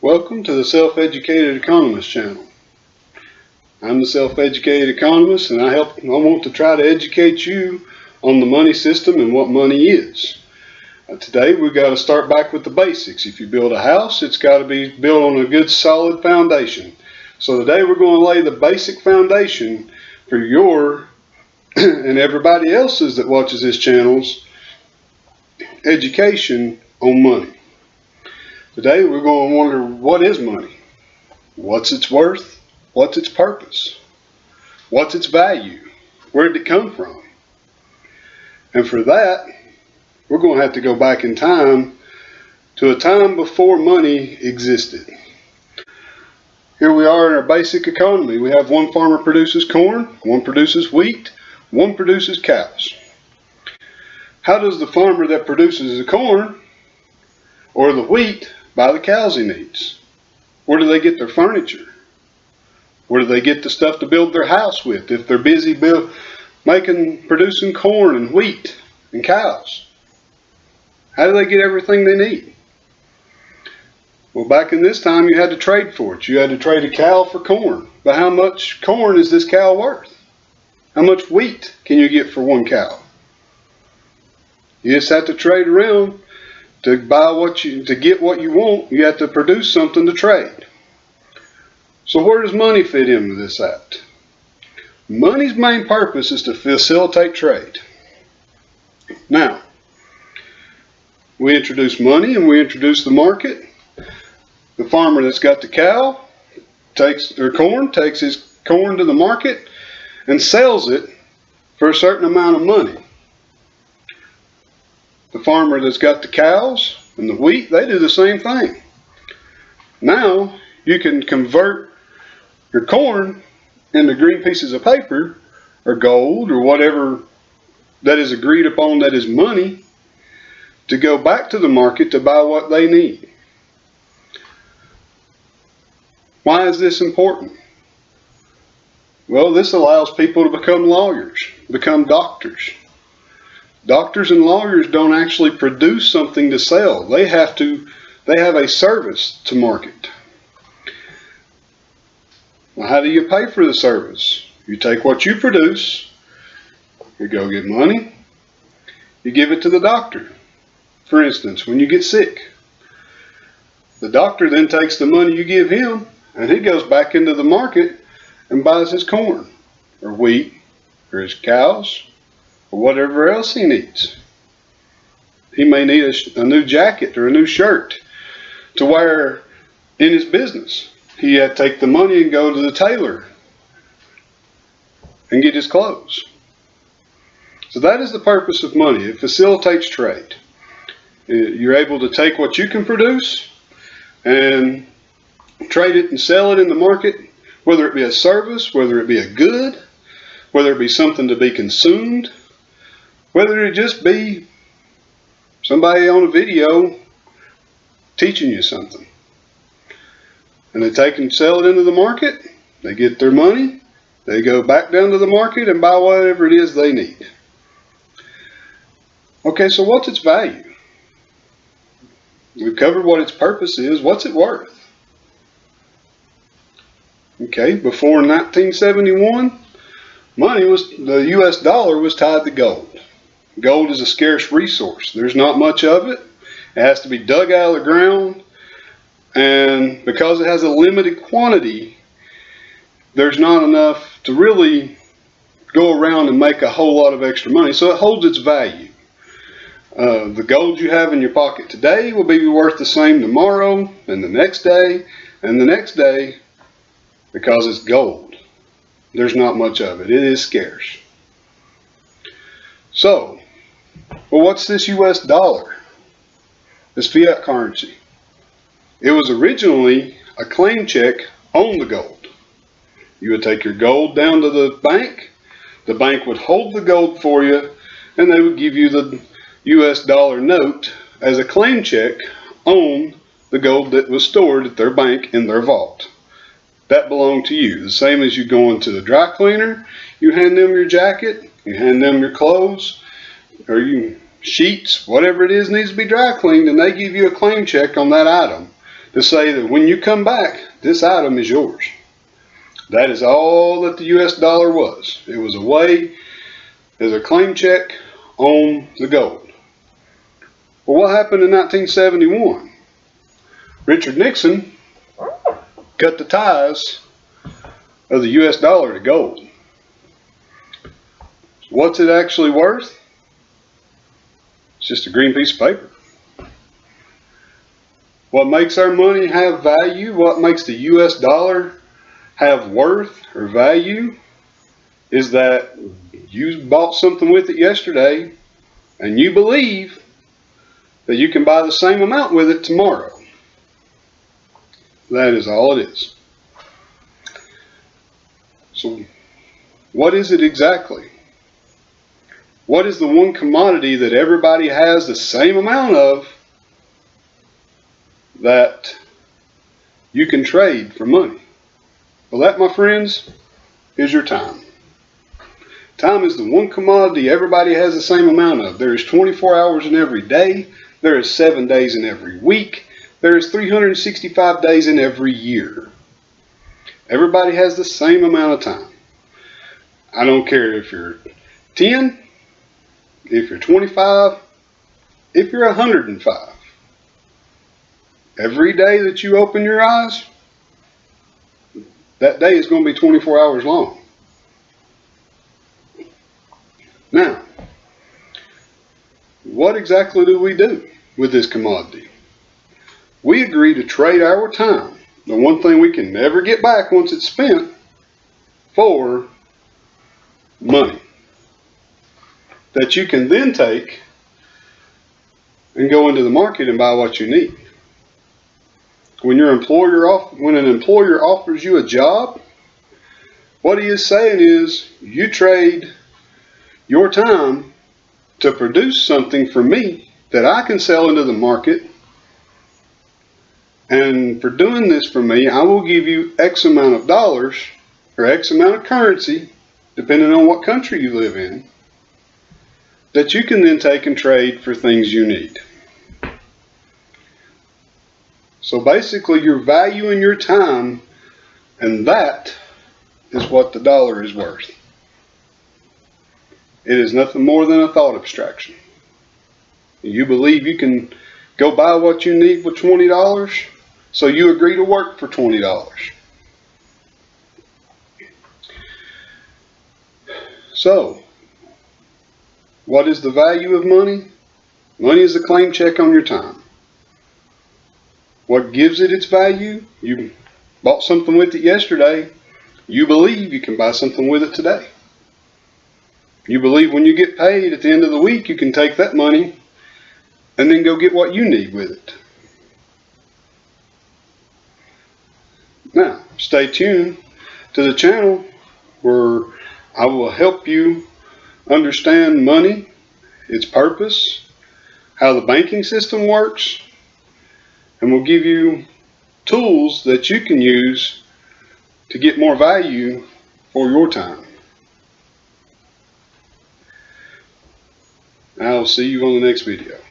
Welcome to the Self-Educated Economist channel. I'm the Self-Educated Economist, and I want to try to educate you on the money system and what money is. Today we've got to start back with the basics. If you build a house, it's got to be built on a good solid foundation. So today we're going to lay the basic foundation for your and everybody else's that watches this channel's education on money. Today we're going to wonder, what is money? What's its worth? What's its purpose? What's its value? Where did it come from? And for that, we're going to have to go back in time to a time before money existed. Here we are in our basic economy. We have one farmer produces corn, one produces wheat, one produces cows. How does the farmer that produces the corn or the wheat buy the cows he needs? Where do they get their furniture? Where do they get the stuff to build their house with if they're busy producing corn and wheat and cows? How do they get everything they need? Well, back in this time you had to trade for it. You had to trade a cow for corn. But how much corn is this cow worth? How much wheat can you get for one cow? You just have to trade around. To get what you want, you have to produce something to trade. So where does money fit into this act? Money's main purpose is to facilitate trade. Now, we introduce money and we introduce the market. The farmer that's got the cow takes his corn to the market and sells it for a certain amount of money. The farmer that's got the cows and the wheat, they do the same thing. Now you can convert your corn into green pieces of paper or gold or whatever that is agreed upon that is money to go back to the market to buy what they need. Why is this important? Well, this allows people to become lawyers, become doctors. Doctors and lawyers don't actually produce something to sell. They have a service to market. Well, how do you pay for the service? You take what you produce, you go get money, you give it to the doctor. For instance, when you get sick, the doctor then takes the money you give him and he goes back into the market and buys his corn or wheat or his cows or whatever else he needs. He may need a new jacket or a new shirt to wear in his business. He had to take the money and go to the tailor and get his clothes. So that is the purpose of money. It facilitates trade. You're able to take what you can produce and trade it and sell it in the market, whether it be a service, whether it be a good, whether it be something to be consumed, whether it just be somebody on a video teaching you something. And they take and sell it into the market, they get their money, they go back down to the market and buy whatever it is they need. Okay, so what's its value? We've covered what its purpose is. What's it worth? Okay, before 1971, the US dollar was tied to gold. Gold is a scarce resource. There's not much of it. It has to be dug out of the ground. And because it has a limited quantity, there's not enough to really go around and make a whole lot of extra money. So it holds its value. The gold you have in your pocket today will be worth the same tomorrow and the next day and the next day because it's gold. There's not much of it. It is scarce. So, well, what's this US dollar? This fiat currency. It was originally a claim check on the gold. You would take your gold down to the bank would hold the gold for you, and they would give you the US dollar note as a claim check on the gold that was stored at their bank in their vault. That belonged to you. The same as you go into the dry cleaner, you hand them your jacket, you hand them your clothes, or sheets, whatever it is needs to be dry cleaned, and they give you a claim check on that item to say that when you come back, this item is yours. That is all that the US dollar was. It was a way, as a claim check on the gold. Well, what happened in 1971? Richard Nixon cut the ties of the US dollar to gold. What's it actually worth? It's just a green piece of paper. What makes our money have value, what makes the US dollar have worth or value, is that you bought something with it yesterday and you believe that you can buy the same amount with it tomorrow. That is all it is. So, what is it exactly? What is the one commodity that everybody has the same amount of that you can trade for money? Well, that, my friends, is your time. Time is the one commodity everybody has the same amount of. There is 24 hours in every day. There is 7 days in every week. There is 365 days in every year. Everybody has the same amount of time. I don't care if you're 10, if you're 25, if you're 105. Every day that you open your eyes, that day is going to be 24 hours long. Now, what exactly do we do with this commodity? We agree to trade our time, the one thing we can never get back once it's spent, for money that you can then take and go into the market and buy what you need. When an employer offers you a job, what he is saying is, you trade your time to produce something for me that I can sell into the market, and for doing this for me, I will give you X amount of dollars or X amount of currency, depending on what country you live in, that you can then take and trade for things you need. So basically, you're valuing your time, and that is what the dollar is worth. It is nothing more than a thought abstraction. You believe you can go buy what you need with $20, so you agree to work for $20. So, what is the value of money? Money is a claim check on your time. What gives it its value? You bought something with it yesterday. You believe you can buy something with it today. You believe when you get paid at the end of the week, you can take that money and then go get what you need with it. Now, stay tuned to the channel where I will help you understand money, its purpose, how the banking system works, and we'll give you tools that you can use to get more value for your time. I'll see you on the next video.